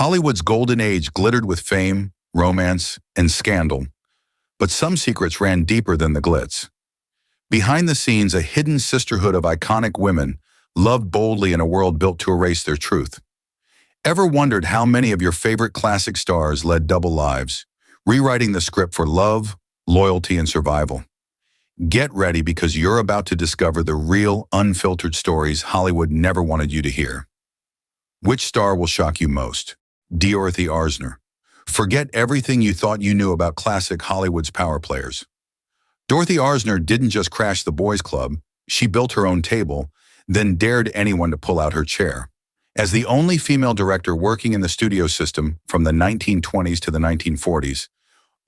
Hollywood's golden age glittered with fame, romance, and scandal, but some secrets ran deeper than the glitz. Behind the scenes, a hidden sisterhood of iconic women loved boldly in a world built to erase their truth. Ever wondered how many of your favorite classic stars led double lives, rewriting the script for love, loyalty, and survival? Get ready, because you're about to discover the real, unfiltered stories Hollywood never wanted you to hear. Which star will shock you most? Dorothy Arsner. Forget everything you thought you knew about classic Hollywood's power players. Dorothy Arsner didn't just crash the boys' club, she built her own table, then dared anyone to pull out her chair. As the only female director working in the studio system from the 1920s to the 1940s,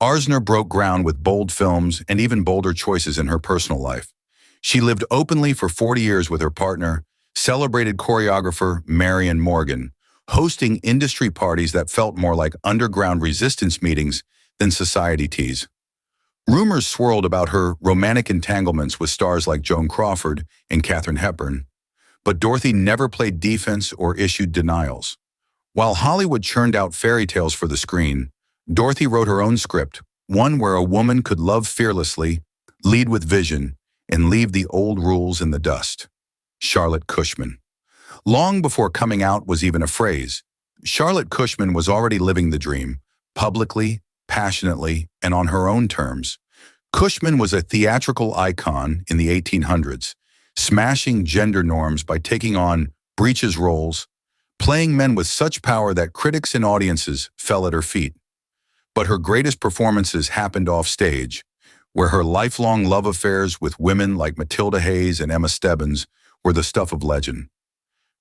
Arsner broke ground with bold films and even bolder choices in her personal life. She lived openly for 40 years with her partner, celebrated choreographer Marion Morgan, hosting industry parties that felt more like underground resistance meetings than society teas. Rumors swirled about her romantic entanglements with stars like Joan Crawford and Katharine Hepburn, but Dorothy never played defense or issued denials. While Hollywood churned out fairy tales for the screen, Dorothy wrote her own script, one where a woman could love fearlessly, lead with vision, and leave the old rules in the dust. Charlotte Kushman. Long before coming out was even a phrase, Charlotte Kushman was already living the dream, publicly, passionately, and on her own terms. Kushman was a theatrical icon in the 1800s, smashing gender norms by taking on breeches roles, playing men with such power that critics and audiences fell at her feet. But her greatest performances happened off stage, where her lifelong love affairs with women like Matilda Hayes and Emma Stebbins were the stuff of legend.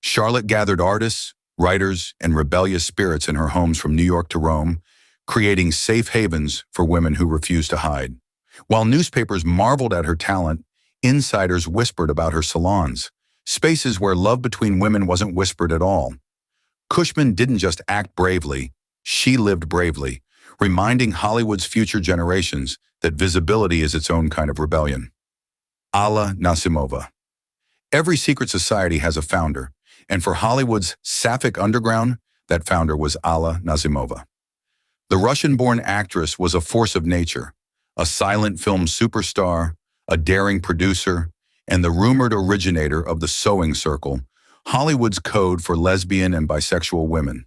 Charlotte gathered artists, writers, and rebellious spirits in her homes from New York to Rome, creating safe havens for women who refused to hide. While newspapers marveled at her talent, insiders whispered about her salons, spaces where love between women wasn't whispered at all. Kushman didn't just act bravely, she lived bravely, reminding Hollywood's future generations that visibility is its own kind of rebellion. Alla Nasimova. Every secret society has a founder, and for Hollywood's Sapphic underground, that founder was Alla Nasimova. The Russian-born actress was a force of nature, a silent film superstar, a daring producer, and the rumored originator of the sewing circle, Hollywood's code for lesbian and bisexual women.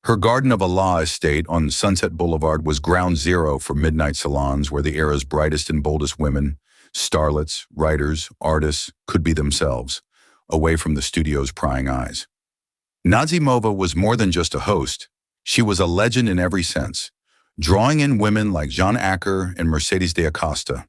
Her Garden of Allah estate on Sunset Boulevard was ground zero for midnight salons where the era's brightest and boldest women, starlets, writers, artists, could be themselves, away from the studio's prying eyes. Nasimova was more than just a host. She was a legend in every sense, drawing in women like Jean Aker and Mercedes de Acasta.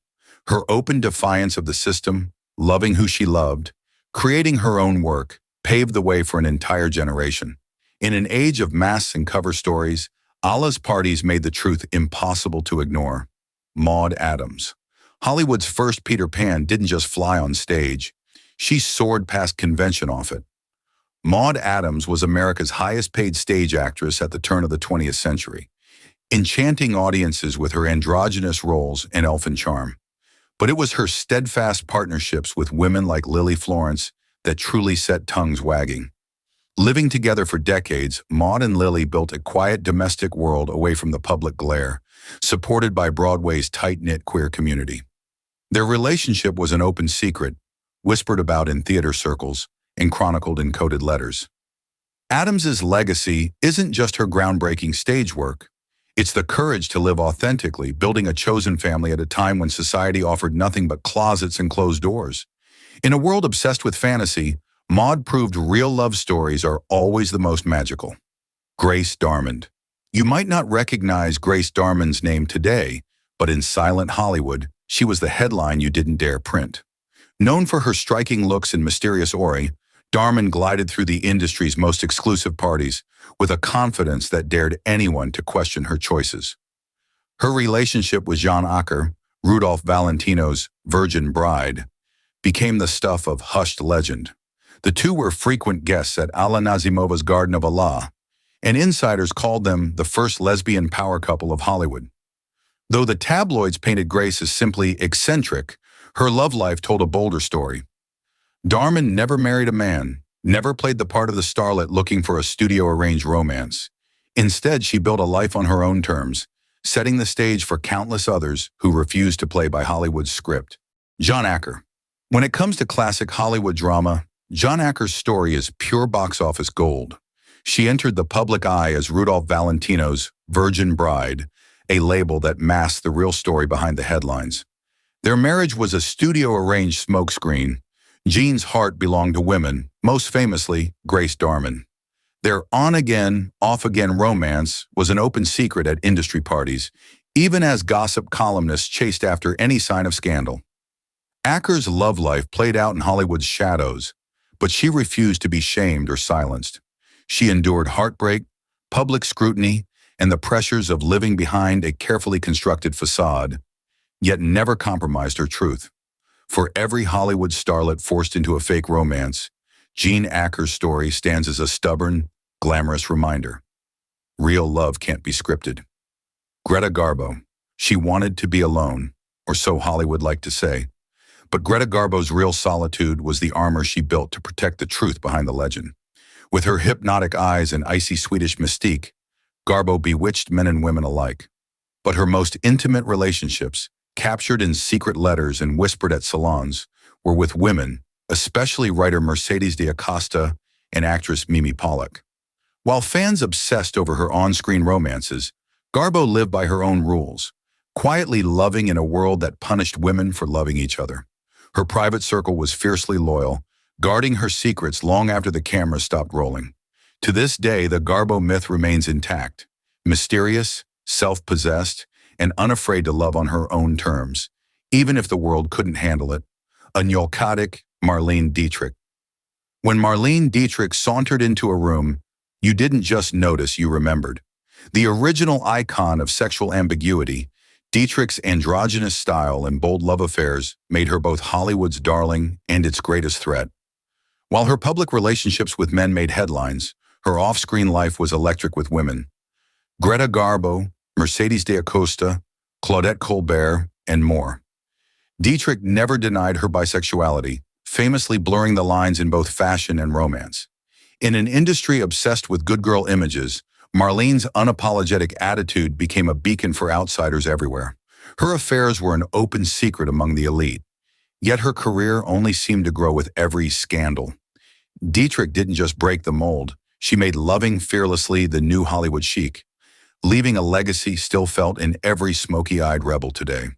Her open defiance of the system, loving who she loved, creating her own work, paved the way for an entire generation. In an age of masks and cover stories, Alla's parties made the truth impossible to ignore. Maude Adams. Hollywood's first Peter Pan didn't just fly on stage, she soared past convention off it. Maude Adams was America's highest-paid stage actress at the turn of the 20th century, enchanting audiences with her androgynous roles and elfin charm. But it was her steadfast partnerships with women like Florence that truly set tongues wagging. Living together for decades, Maude and Lily built a quiet domestic world away from the public glare, supported by Broadway's tight-knit queer community. Their relationship was an open secret, whispered about in theater circles and chronicled in coded letters. Adams's legacy isn't just her groundbreaking stage work. It's the courage to live authentically, building a chosen family at a time when society offered nothing but closets and closed doors. In a world obsessed with fantasy, Maude proved real love stories are always the most magical. Grace Darman. You might not recognize Grace Darman's name today, but in silent Hollywood, she was the headline you didn't dare print. Known for her striking looks and mysterious aura, Darman glided through the industry's most exclusive parties with a confidence that dared anyone to question her choices. Her relationship with Jean Aker, Rudolph Valentino's virgin bride, became the stuff of hushed legend. The two were frequent guests at Alla Nasimova's Garden of Allah, and insiders called them the first lesbian power couple of Hollywood. Though the tabloids painted Grace as simply eccentric, her love life told a bolder story. Darman never married a man, never played the part of the starlet looking for a studio-arranged romance. Instead, she built a life on her own terms, setting the stage for countless others who refused to play by Hollywood's script. John Aker. When it comes to classic Hollywood drama, John Aker's story is pure box office gold. She entered the public eye as Rudolph Valentino's Virgin Bride, a label that masked the real story behind the headlines. Their marriage was a studio-arranged smokescreen. Jean's heart belonged to women, most famously Grace Darman. Their on-again, off-again romance was an open secret at industry parties, even as gossip columnists chased after any sign of scandal. Aker's love life played out in Hollywood's shadows, but she refused to be shamed or silenced. She endured heartbreak, public scrutiny, and the pressures of living behind a carefully constructed facade, yet never compromised her truth. For every Hollywood starlet forced into a fake romance, Jean Aker's story stands as a stubborn, glamorous reminder. Real love can't be scripted. Greta Garbo. She wanted to be alone, or so Hollywood liked to say. But Greta Garbo's real solitude was the armor she built to protect the truth behind the legend. With her hypnotic eyes and icy Swedish mystique, Garbo bewitched men and women alike. But her most intimate relationships, captured in secret letters and whispered at salons, were with women, especially writer Mercedes de Acasta and actress Mimi Pollock. While fans obsessed over her on-screen romances, Garbo lived by her own rules, quietly loving in a world that punished women for loving each other. Her private circle was fiercely loyal, guarding her secrets long after the camera stopped rolling. To this day, the Garbo myth remains intact, mysterious, self-possessed, and unafraid to love on her own terms, even if the world couldn't handle it. A neurotic Marlene Dietrich. When Marlene Dietrich sauntered into a room, you didn't just notice, you remembered. The original icon of sexual ambiguity, Dietrich's androgynous style and bold love affairs made her both Hollywood's darling and its greatest threat. While her public relationships with men made headlines, her off-screen life was electric with women. Greta Garbo, Mercedes de Acosta, Claudette Colbert, and more. Dietrich never denied her bisexuality, famously blurring the lines in both fashion and romance. In an industry obsessed with good girl images, Marlene's unapologetic attitude became a beacon for outsiders everywhere. Her affairs were an open secret among the elite, yet her career only seemed to grow with every scandal. Dietrich didn't just break the mold, she made loving fearlessly the new Hollywood chic, leaving a legacy still felt in every smoky-eyed rebel today.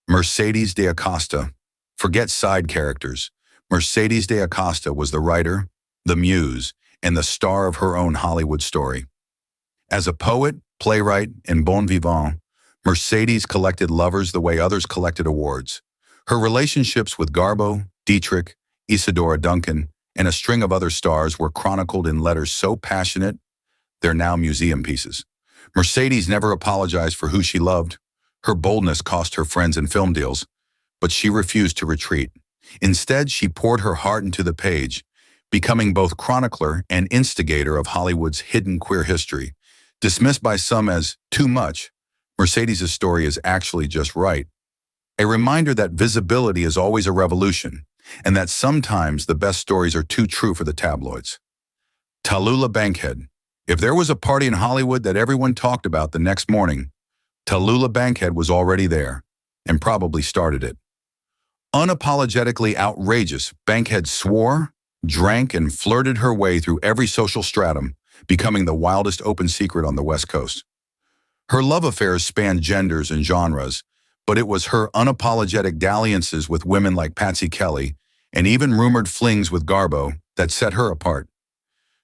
Mercedes de Acosta. Forget side characters. Mercedes de Acosta was the writer, the muse, and the star of her own Hollywood story. As a poet, playwright, and bon vivant, Mercedes collected lovers the way others collected awards. Her relationships with Garbo, Dietrich, Isadora Duncan, and a string of other stars were chronicled in letters so passionate, they're now museum pieces. Mercedes never apologized for who she loved. Her boldness cost her friends and film deals, but she refused to retreat. Instead, she poured her heart into the page, becoming both chronicler and instigator of Hollywood's hidden queer history. Dismissed by some as too much, Mercedes' story is actually just right. A reminder that visibility is always a revolution, and that sometimes the best stories are too true for the tabloids. Tallula Bankhead. If there was a party in Hollywood that everyone talked about the next morning, Tallula Bankhead was already there, and probably started it. Unapologetically outrageous, Bankhead swore, drank, and flirted her way through every social stratum, becoming the wildest open secret on the West Coast. Her love affairs spanned genders and genres, but it was her unapologetic dalliances with women like Patsy Kelly, and even rumored flings with Garbo, that set her apart.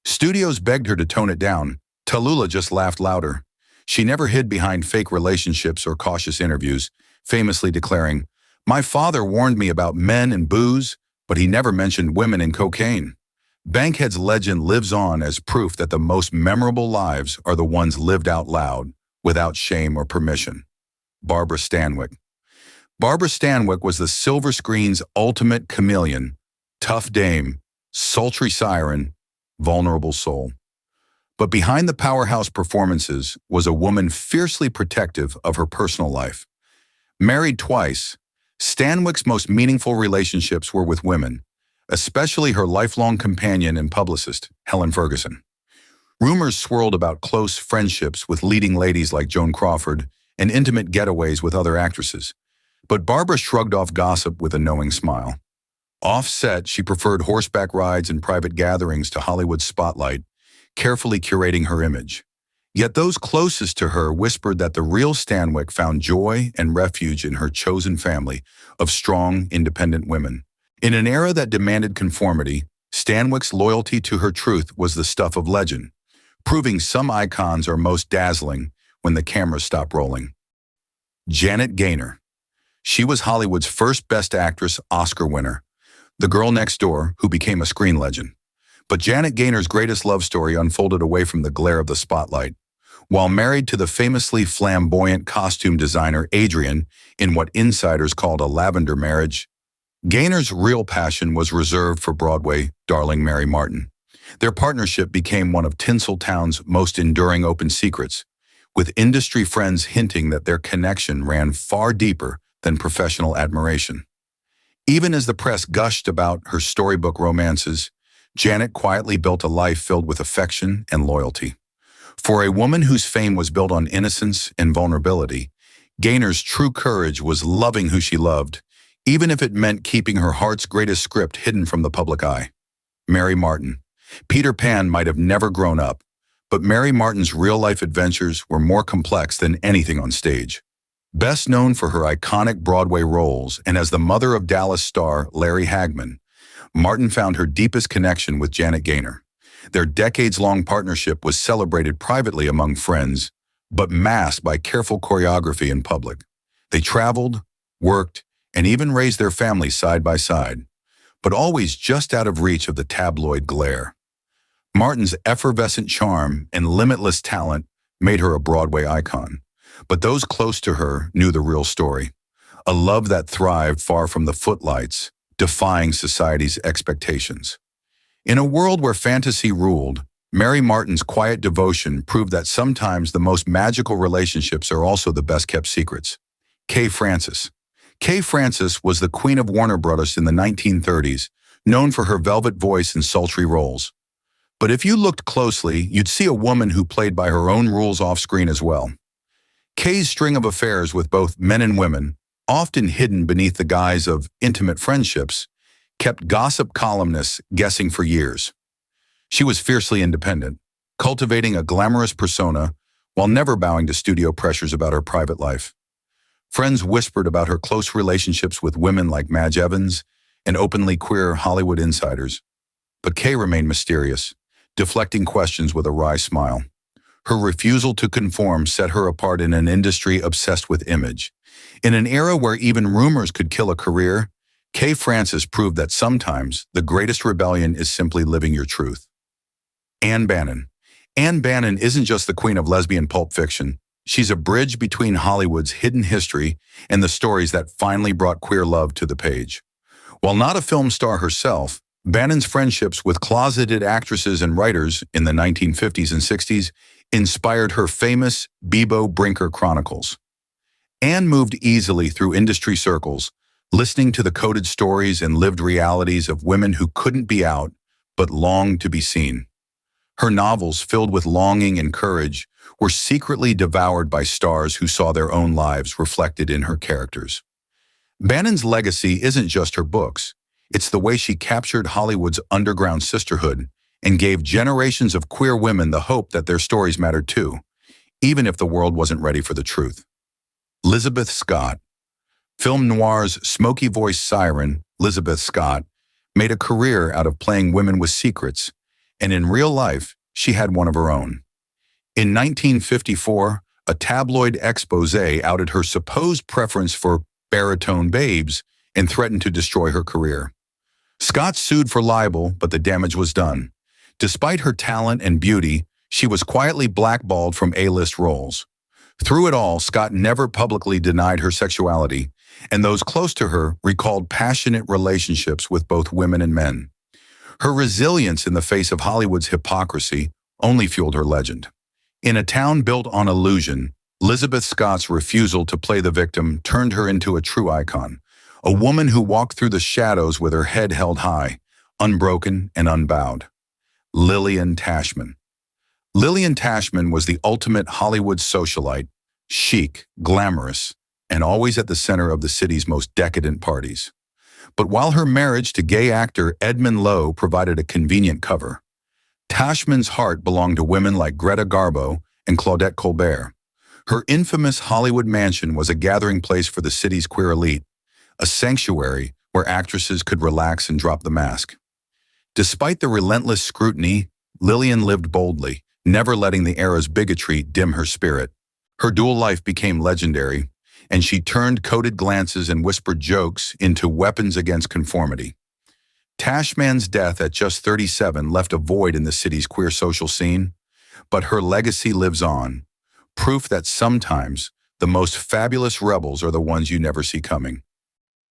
Studios begged her to tone it down. Tallula just laughed louder. She never hid behind fake relationships or cautious interviews, famously declaring, "My father warned me about men and booze, but he never mentioned women and cocaine." Bankhead's legend lives on as proof that the most memorable lives are the ones lived out loud, without shame or permission. Barbara Stanwick. Barbara Stanwick was the silver screen's ultimate chameleon, tough dame, sultry siren, vulnerable soul. But behind the powerhouse performances was a woman fiercely protective of her personal life. Married twice, Stanwick's most meaningful relationships were with women, especially her lifelong companion and publicist, Helen Ferguson. Rumors swirled about close friendships with leading ladies like Joan Crawford and intimate getaways with other actresses. But Barbara shrugged off gossip with a knowing smile. Off-set, she preferred horseback rides and private gatherings to Hollywood's spotlight, carefully curating her image. Yet those closest to her whispered that the real Stanwick found joy and refuge in her chosen family of strong, independent women. In an era that demanded conformity, Stanwick's loyalty to her truth was the stuff of legend, proving some icons are most dazzling when the cameras stop rolling. Janet Gaynor. She was Hollywood's first Best Actress Oscar winner, the girl next door who became a screen legend. But Janet Gaynor's greatest love story unfolded away from the glare of the spotlight. While married to the famously flamboyant costume designer Adrian in what insiders called a lavender marriage, Gaynor's real passion was reserved for Broadway darling Mary Martin. Their partnership became one of Tinseltown's most enduring open secrets, with industry friends hinting that their connection ran far deeper than professional admiration. Even as the press gushed about her storybook romances, Janet quietly built a life filled with affection and loyalty. For a woman whose fame was built on innocence and vulnerability, Gaynor's true courage was loving who she loved, even if it meant keeping her heart's greatest script hidden from the public eye. Mary Martin. Peter Pan might have never grown up, but Mary Martin's real-life adventures were more complex than anything on stage. Best known for her iconic Broadway roles and as the mother of Dallas star Larry Hagman, Martin found her deepest connection with Janet Gaynor. Their decades-long partnership was celebrated privately among friends, but masked by careful choreography in public. They traveled, worked, and even raised their families side by side, but always just out of reach of the tabloid glare. Martin's effervescent charm and limitless talent made her a Broadway icon, but those close to her knew the real story, a love that thrived far from the footlights, defying society's expectations. In a world where fantasy ruled, Mary Martin's quiet devotion proved that sometimes the most magical relationships are also the best-kept secrets. Kay Francis. Kay Francis was the queen of Warner Brothers in the 1930s, known for her velvet voice and sultry roles. But if you looked closely, you'd see a woman who played by her own rules off-screen as well. Kay's string of affairs with both men and women, often hidden beneath the guise of intimate friendships, kept gossip columnists guessing for years. She was fiercely independent, cultivating a glamorous persona while never bowing to studio pressures about her private life. Friends whispered about her close relationships with women like Madge Evans and openly queer Hollywood insiders. But Kay remained mysterious, deflecting questions with a wry smile. Her refusal to conform set her apart in an industry obsessed with image. In an era where even rumors could kill a career, Kay Francis proved that sometimes the greatest rebellion is simply living your truth. Anne Bannon. Anne Bannon isn't just the queen of lesbian pulp fiction. She's a bridge between Hollywood's hidden history and the stories that finally brought queer love to the page. While not a film star herself, Bannon's friendships with closeted actresses and writers in the 1950s and 60s inspired her famous Bebo Brinker Chronicles. Anne moved easily through industry circles, listening to the coded stories and lived realities of women who couldn't be out but longed to be seen. Her novels, filled with longing and courage, were secretly devoured by stars who saw their own lives reflected in her characters. Bannon's legacy isn't just her books. It's the way she captured Hollywood's underground sisterhood and gave generations of queer women the hope that their stories mattered too, even if the world wasn't ready for the truth. Lizabeth Scott. Film noir's smoky-voiced siren, Lizabeth Scott, made a career out of playing women with secrets, and in real life, she had one of her own. In 1954, a tabloid expose outed her supposed preference for baritone babes and threatened to destroy her career. Scott sued for libel, but the damage was done. Despite her talent and beauty, she was quietly blackballed from A-list roles. Through it all, Scott never publicly denied her sexuality, and those close to her recalled passionate relationships with both women and men. Her resilience in the face of Hollywood's hypocrisy only fueled her legend. In A Town Built on Illusion, Lizabeth Scott's refusal to play the victim turned her into a true icon, a woman who walked through the shadows with her head held high, unbroken and unbowed. Lillian Tashman. Lillian Tashman was the ultimate Hollywood socialite, chic, glamorous, and always at the center of the city's most decadent parties. But while her marriage to gay actor Edmund Lowe provided a convenient cover, Tashman's heart belonged to women like Greta Garbo and Claudette Colbert. Her infamous Hollywood mansion was a gathering place for the city's queer elite, a sanctuary where actresses could relax and drop the mask. Despite the relentless scrutiny, Lillian lived boldly, never letting the era's bigotry dim her spirit. Her dual life became legendary, and she turned coded glances and whispered jokes into weapons against conformity. Tashman's death at just 37 left a void in the city's queer social scene, but her legacy lives on, proof that sometimes the most fabulous rebels are the ones you never see coming.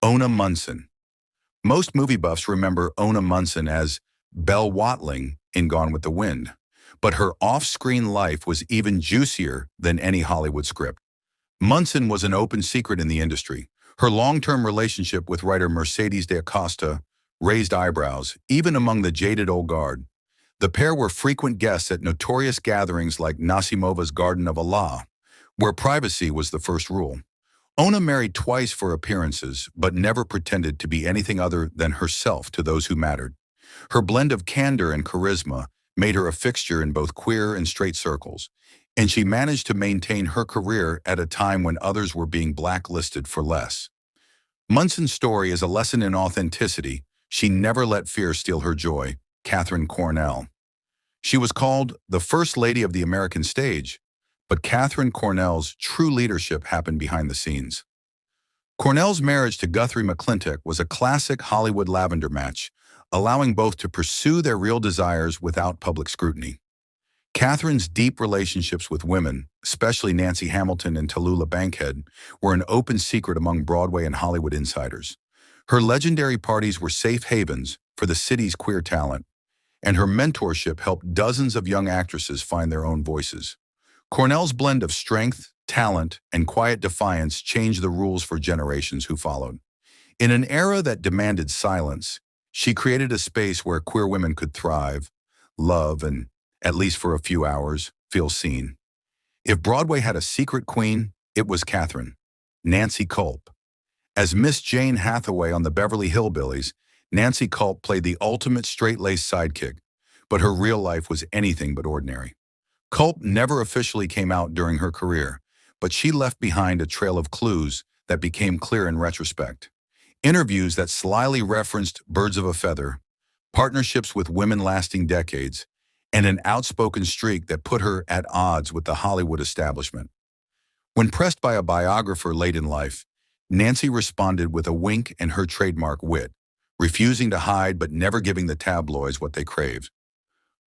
Ona Mson. Most movie buffs remember Ona Mson as Belle Watling in Gone with the Wind, but her off-screen life was even juicier than any Hollywood script. Mson was an open secret in the industry. Her long-term relationship with writer Mercedes de Acasta raised eyebrows, even among the jaded old guard. The pair were frequent guests at notorious gatherings like Nasimova's Garden of Allah, where privacy was the first rule. Ona married twice for appearances, but never pretended to be anything other than herself to those who mattered. Her blend of candor and charisma made her a fixture in both queer and straight circles, and she managed to maintain her career at a time when others were being blacklisted for less. Mson's story is a lesson in authenticity. She never let fear steal her joy. Katherine Cornell. She was called the First Lady of the American stage, but Katherine Cornell's true leadership happened behind the scenes. Cornell's marriage to Guthrie McClintock was a classic Hollywood lavender match, allowing both to pursue their real desires without public scrutiny. Katherine's deep relationships with women, especially Nancy Hamilton and Tallula Bankhead, were an open secret among Broadway and Hollywood insiders. Her legendary parties were safe havens for the city's queer talent, and her mentorship helped dozens of young actresses find their own voices. Cornell's blend of strength, talent, and quiet defiance changed the rules for generations who followed. In an era that demanded silence, she created a space where queer women could thrive, love, and, at least for a few hours, feel seen. If Broadway had a secret queen, it was Katherine, Nancy Culp. As Miss Jane Hathaway on the Beverly Hillbillies, Nancy Culp played the ultimate straight-laced sidekick, but her real life was anything but ordinary. Culp never officially came out during her career, but she left behind a trail of clues that became clear in retrospect. Interviews that slyly referenced birds of a feather, partnerships with women lasting decades, and an outspoken streak that put her at odds with the Hollywood establishment. When pressed by a biographer late in life, Nancy responded with a wink and her trademark wit, refusing to hide but never giving the tabloids what they craved.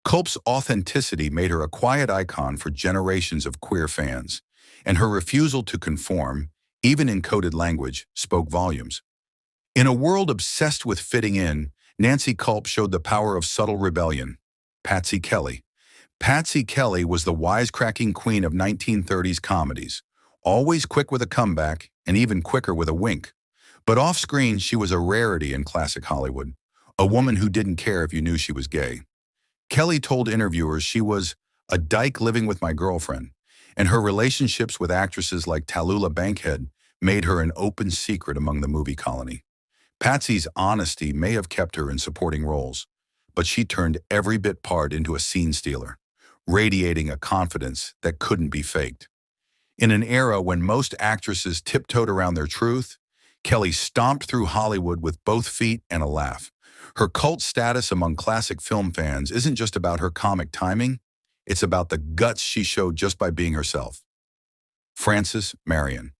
Culp's authenticity made her a quiet icon for generations of queer fans, and her refusal to conform, even in coded language, spoke volumes. In a world obsessed with fitting in, Nancy Culp showed the power of subtle rebellion. Patsy Kelly. Patsy Kelly was the wisecracking queen of 1930s comedies, always quick with a comeback and even quicker with a wink. But off-screen, she was a rarity in classic Hollywood, a woman who didn't care if you knew she was gay. Kelly told interviewers she was a dyke living with my girlfriend, and her relationships with actresses like Tallula Bankhead made her an open secret among the movie colony. Patsy's honesty may have kept her in supporting roles, but she turned every bit part into a scene stealer, radiating a confidence that couldn't be faked. In an era when most actresses tiptoed around their truth, Kelly stomped through Hollywood with both feet and a laugh. Her cult status among classic film fans isn't just about her comic timing, it's about the guts she showed just by being herself. Frances Marion.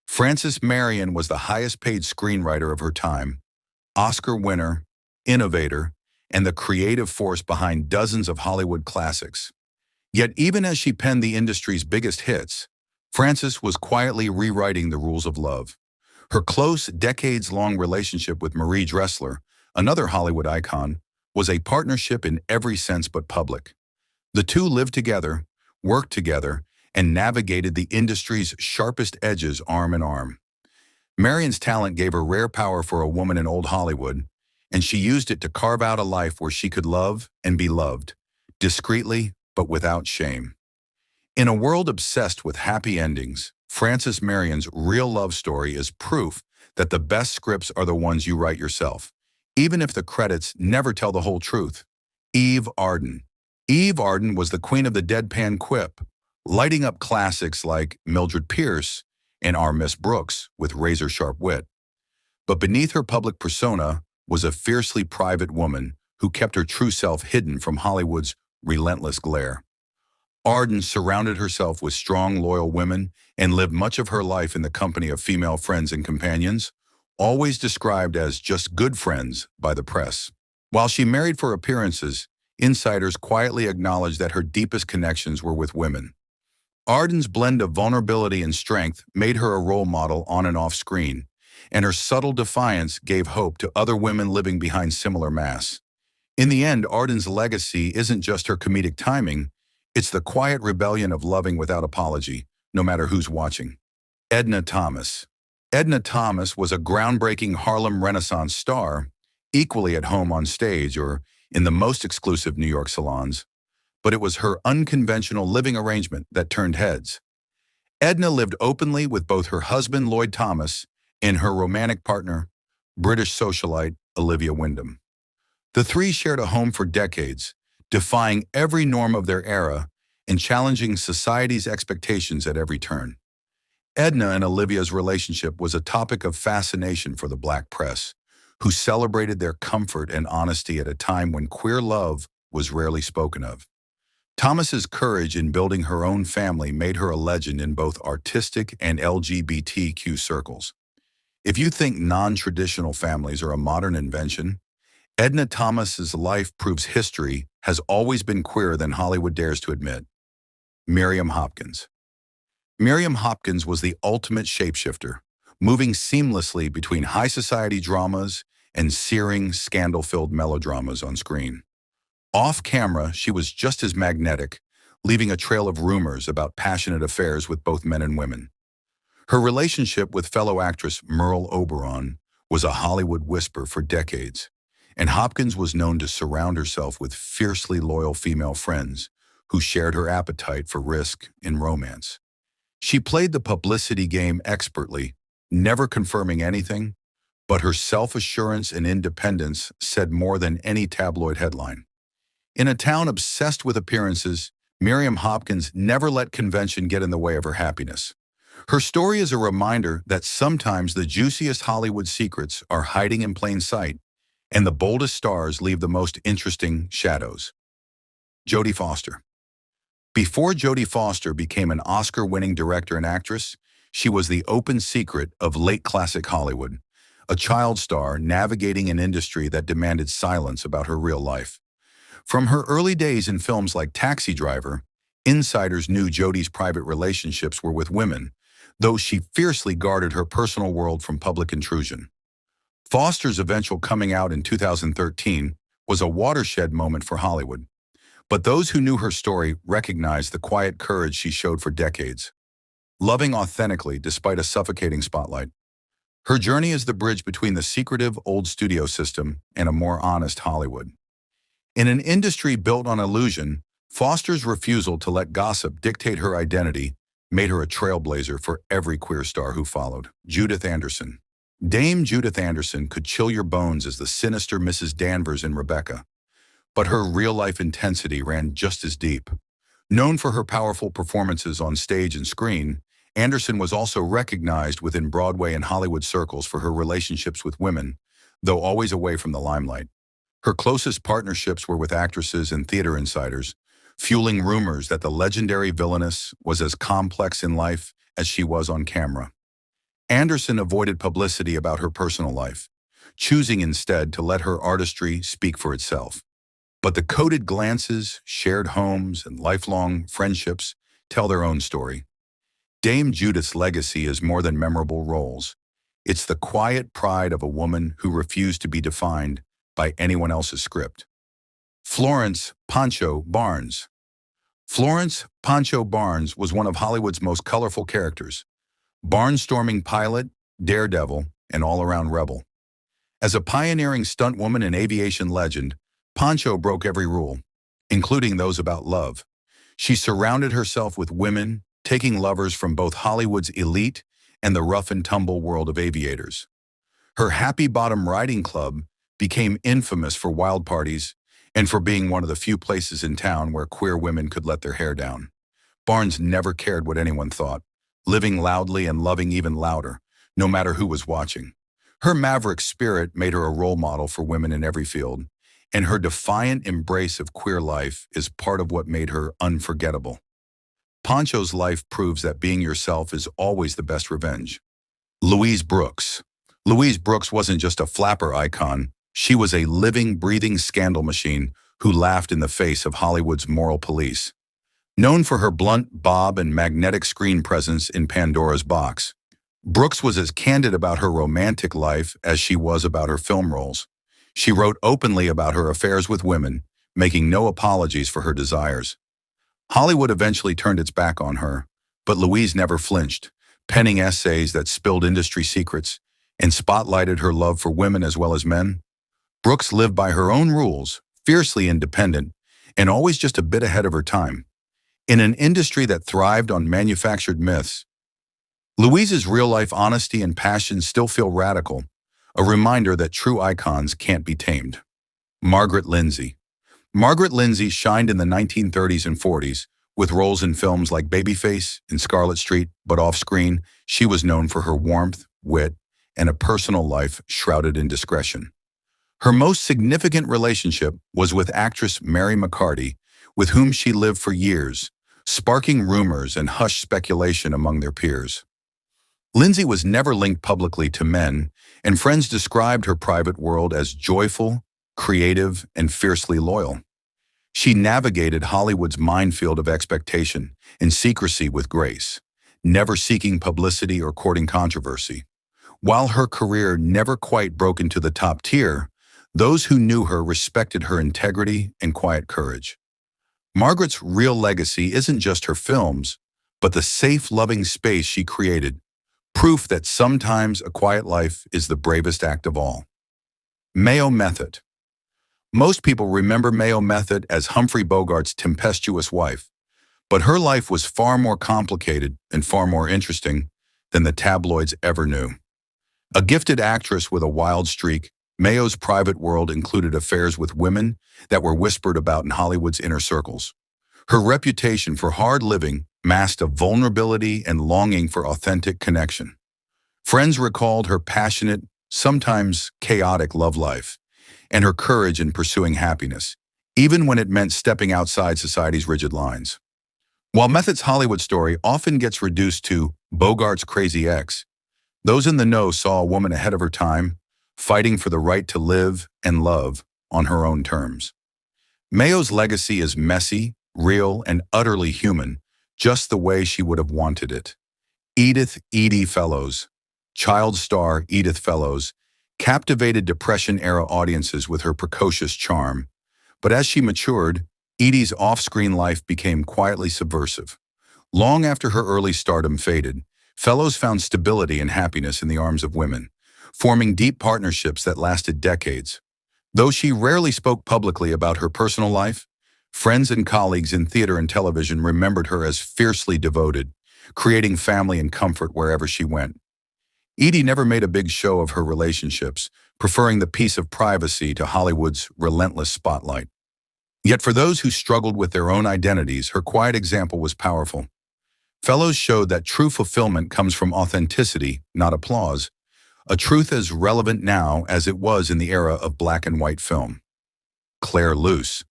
Frances Marion was the highest-paid screenwriter of her time, Oscar winner, innovator, and the creative force behind dozens of Hollywood classics. Yet even as she penned the industry's biggest hits, Frances was quietly rewriting the rules of love. Her close, decades-long relationship with Marie Dressler, another Hollywood icon, was a partnership in every sense but public. The two lived together, worked together, and navigated the industry's sharpest edges arm in arm. Marion's talent gave her rare power for a woman in old Hollywood, and she used it to carve out a life where she could love and be loved, discreetly but without shame. In a world obsessed with happy endings, Frances Marion's real love story is proof that the best scripts are the ones you write yourself, even if the credits never tell the whole truth. Eve Arden. Eve Arden was the queen of the deadpan quip, lighting up classics like Mildred Pierce and our Miss Brooks with razor-sharp wit. But beneath her public persona was a fiercely private woman who kept her true self hidden from Hollywood's relentless glare. Arden surrounded herself with strong, loyal women and lived much of her life in the company of female friends and companions, always described as just good friends by the press. While she married for appearances, insiders quietly acknowledged that her deepest connections were with women. Arden's blend of vulnerability and strength made her a role model on and off screen, and her subtle defiance gave hope to other women living behind similar masks. In the end, Arden's legacy isn't just her comedic timing, it's the quiet rebellion of loving without apology, no matter who's watching. Edna Thomas. Edna Thomas was a groundbreaking Harlem Renaissance star, equally at home on stage or in the most exclusive New York salons, but it was her unconventional living arrangement that turned heads. Edna lived openly with both her husband, Lloyd Thomas, and her romantic partner, British socialite Olivia Wyndham. The three shared a home for decades, defying every norm of their era and challenging society's expectations at every turn. Edna and Olivia's relationship was a topic of fascination for the Black press, who celebrated their comfort and honesty at a time when queer love was rarely spoken of. Thomas's courage in building her own family made her a legend in both artistic and LGBTQ circles. If you think non-traditional families are a modern invention, Edna Thomas's life proves history has always been queerer than Hollywood dares to admit. Miriam Hopkins. Miriam Hopkins was the ultimate shapeshifter, moving seamlessly between high society dramas and searing, scandal-filled melodramas on screen. Off-camera, she was just as magnetic, leaving a trail of rumors about passionate affairs with both men and women. Her relationship with fellow actress Merle Oberon was a Hollywood whisper for decades, and Hopkins was known to surround herself with fiercely loyal female friends who shared her appetite for risk and romance. She played the publicity game expertly, never confirming anything, but her self-assurance and independence said more than any tabloid headline. In a town obsessed with appearances, Miriam Hopkins never let convention get in the way of her happiness. Her story is a reminder that sometimes the juiciest Hollywood secrets are hiding in plain sight, and the boldest stars leave the most interesting shadows. Jodie Foster. Before Jodie Foster became an Oscar-winning director and actress, she was the open secret of late classic Hollywood, a child star navigating an industry that demanded silence about her real life. From her early days in films like Taxi Driver, insiders knew Jodie's private relationships were with women, though she fiercely guarded her personal world from public intrusion. Foster's eventual coming out in 2013 was a watershed moment for Hollywood, but those who knew her story recognized the quiet courage she showed for decades, loving authentically despite a suffocating spotlight. Her journey is the bridge between the secretive old studio system and a more honest Hollywood. In an industry built on illusion, Foster's refusal to let gossip dictate her identity made her a trailblazer for every queer star who followed. Judith Anderson. Dame Judith Anderson could chill your bones as the sinister Mrs. Danvers in Rebecca, but her real-life intensity ran just as deep. Known for her powerful performances on stage and screen, Anderson was also recognized within Broadway and Hollywood circles for her relationships with women, though always away from the limelight. Her closest partnerships were with actresses and theater insiders, fueling rumors that the legendary villainess was as complex in life as she was on camera. Anderson avoided publicity about her personal life, choosing instead to let her artistry speak for itself. But the coded glances, shared homes, and lifelong friendships tell their own story. Dame Judith's legacy is more than memorable roles. It's the quiet pride of a woman who refused to be defined by anyone else's script. Florence Poncho Barnes. Florence Poncho Barnes was one of Hollywood's most colorful characters, barnstorming pilot, daredevil, and all-around rebel. As a pioneering stuntwoman and aviation legend, Poncho broke every rule, including those about love. She surrounded herself with women, taking lovers from both Hollywood's elite and the rough-and-tumble world of aviators. Her Happy Bottom Riding Club became infamous for wild parties and for being one of the few places in town where queer women could let their hair down. Barnes never cared what anyone thought, living loudly and loving even louder, no matter who was watching. Her maverick spirit made her a role model for women in every field, and her defiant embrace of queer life is part of what made her unforgettable. Poncho's life proves that being yourself is always the best revenge. Louise Brooks. Louise Brooks wasn't just a flapper icon, she was a living, breathing scandal machine who laughed in the face of Hollywood's moral police. Known for her blunt bob and magnetic screen presence in Pandora's Box, Brooks was as candid about her romantic life as she was about her film roles. She wrote openly about her affairs with women, making no apologies for her desires. Hollywood eventually turned its back on her, but Louise never flinched, penning essays that spilled industry secrets and spotlighted her love for women as well as men. Brooks lived by her own rules, fiercely independent, and always just a bit ahead of her time. In an industry that thrived on manufactured myths, Louise's real-life honesty and passion still feel radical, a reminder that true icons can't be tamed. Margaret Lindsay. Margaret Lindsay shined in the 1930s and 40s, with roles in films like Babyface and Scarlet Street, but off-screen, she was known for her warmth, wit, and a personal life shrouded in discretion. Her most significant relationship was with actress Mary McCarty, with whom she lived for years, sparking rumors and hushed speculation among their peers. Lindsay was never linked publicly to men, and friends described her private world as joyful, creative, and fiercely loyal. She navigated Hollywood's minefield of expectation and secrecy with grace, never seeking publicity or courting controversy. While her career never quite broke into the top tier, those who knew her respected her integrity and quiet courage. Margaret's real legacy isn't just her films, but the safe, loving space she created, proof that sometimes a quiet life is the bravest act of all. Mayo Method. Most people remember Mayo Method as Humphrey Bogart's tempestuous wife, but her life was far more complicated and far more interesting than the tabloids ever knew. A gifted actress with a wild streak, Mayo's private world included affairs with women that were whispered about in Hollywood's inner circles. Her reputation for hard living masked a vulnerability and longing for authentic connection. Friends recalled her passionate, sometimes chaotic love life, and her courage in pursuing happiness, even when it meant stepping outside society's rigid lines. While Method's Hollywood story often gets reduced to Bogart's crazy ex, those in the know saw a woman ahead of her time, fighting for the right to live and love on her own terms. Mayo's legacy is messy, real, and utterly human, just the way she would have wanted it. Edith Edy Fellows, child star Edith Fellows, captivated Depression-era audiences with her precocious charm, but as she matured, Edy's off-screen life became quietly subversive. Long after her early stardom faded, Fellows found stability and happiness in the arms of women, forming deep partnerships that lasted decades. Though she rarely spoke publicly about her personal life, friends and colleagues in theater and television remembered her as fiercely devoted, creating family and comfort wherever she went. Edy never made a big show of her relationships, preferring the peace of privacy to Hollywood's relentless spotlight. Yet for those who struggled with their own identities, her quiet example was powerful. Fellows showed that true fulfillment comes from authenticity, not applause, a truth as relevant now as it was in the era of black and white film. Clare Loose.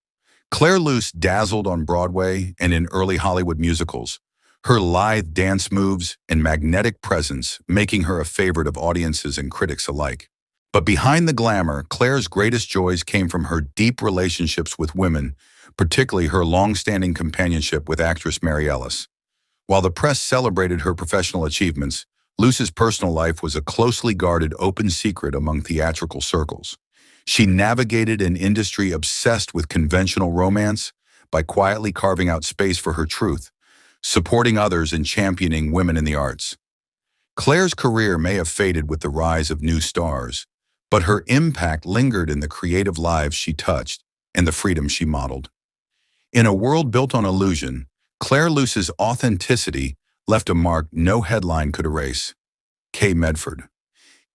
Clare Loose dazzled on Broadway and in early Hollywood musicals, her lithe dance moves and magnetic presence making her a favorite of audiences and critics alike. But behind the glamour, Clare's greatest joys came from her deep relationships with women, particularly her long-standing companionship with actress Mary Ellis. While the press celebrated her professional achievements, Loose's personal life was a closely guarded open secret among theatrical circles. She navigated an industry obsessed with conventional romance by quietly carving out space for her truth, supporting others and championing women in the arts. Clare's career may have faded with the rise of new stars, but her impact lingered in the creative lives she touched and the freedom she modeled. In a world built on illusion, Clare Loose's authenticity left a mark no headline could erase. Kay Medford.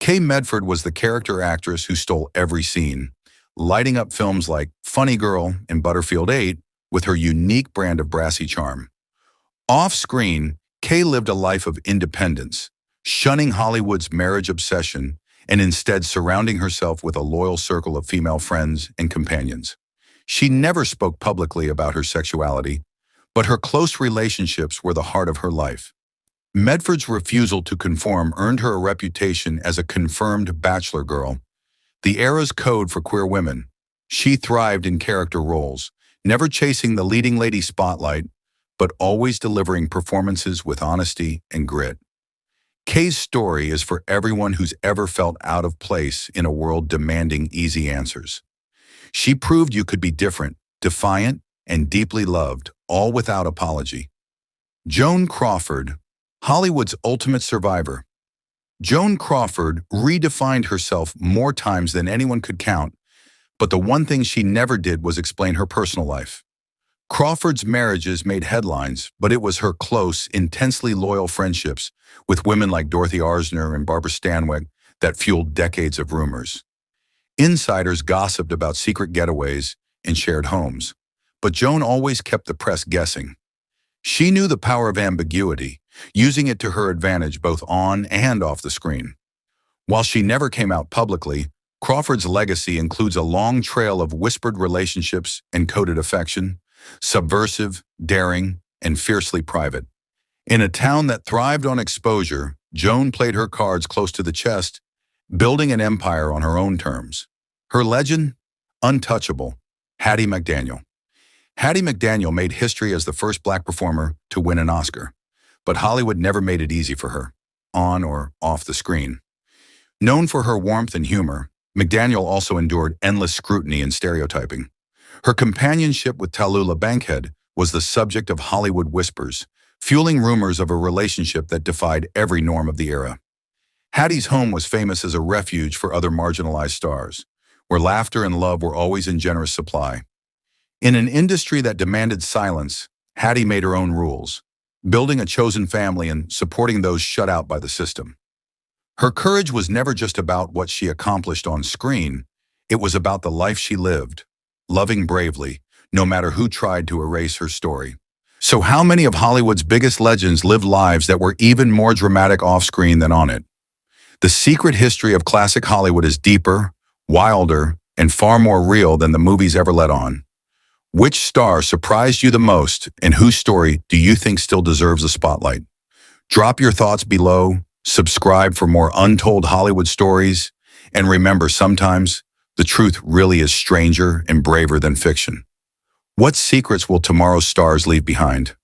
Kay Medford was the character actress who stole every scene, lighting up films like Funny Girl and Butterfield 8 with her unique brand of brassy charm. Off-screen, Kay lived a life of independence, shunning Hollywood's marriage obsession and instead surrounding herself with a loyal circle of female friends and companions. She never spoke publicly about her sexuality, but her close relationships were the heart of her life. Medford's refusal to conform earned her a reputation as a confirmed bachelor girl, the era's code for queer women. She thrived in character roles, never chasing the leading lady spotlight, but always delivering performances with honesty and grit. Kay's story is for everyone who's ever felt out of place in a world demanding easy answers. She proved you could be different, defiant, and deeply loved, all without apology. Joan Crawford, Hollywood's ultimate survivor. Joan Crawford redefined herself more times than anyone could count, but the one thing she never did was explain her personal life. Crawford's marriages made headlines, but it was her close, intensely loyal friendships with women like Dorothy Arsner and Barbara Stanwick that fueled decades of rumors. Insiders gossiped about secret getaways and shared homes, but Joan always kept the press guessing. She knew the power of ambiguity, using it to her advantage both on and off the screen. While she never came out publicly, Crawford's legacy includes a long trail of whispered relationships and coded affection, subversive, daring, and fiercely private. In a town that thrived on exposure, Joan played her cards close to the chest, building an empire on her own terms. Her legend? Untouchable. Hattie McDaniel. Hattie McDaniel made history as the first Black performer to win an Oscar, but Hollywood never made it easy for her, on or off the screen. Known for her warmth and humor, McDaniel also endured endless scrutiny and stereotyping. Her companionship with Tallula Bankhead was the subject of Hollywood whispers, fueling rumors of a relationship that defied every norm of the era. Hattie's home was famous as a refuge for other marginalized stars, where laughter and love were always in generous supply. In an industry that demanded silence, Hattie made her own rules, building a chosen family and supporting those shut out by the system. Her courage was never just about what she accomplished on screen, it was about the life she lived, loving bravely, no matter who tried to erase her story. So how many of Hollywood's biggest legends lived lives that were even more dramatic off-screen than on it? The secret history of classic Hollywood is deeper, wilder, and far more real than the movies ever let on. Which star surprised you the most, and whose story do you think still deserves a spotlight? Drop your thoughts below, subscribe for more untold Hollywood stories, and remember, sometimes the truth really is stranger and braver than fiction. What secrets will tomorrow's stars leave behind?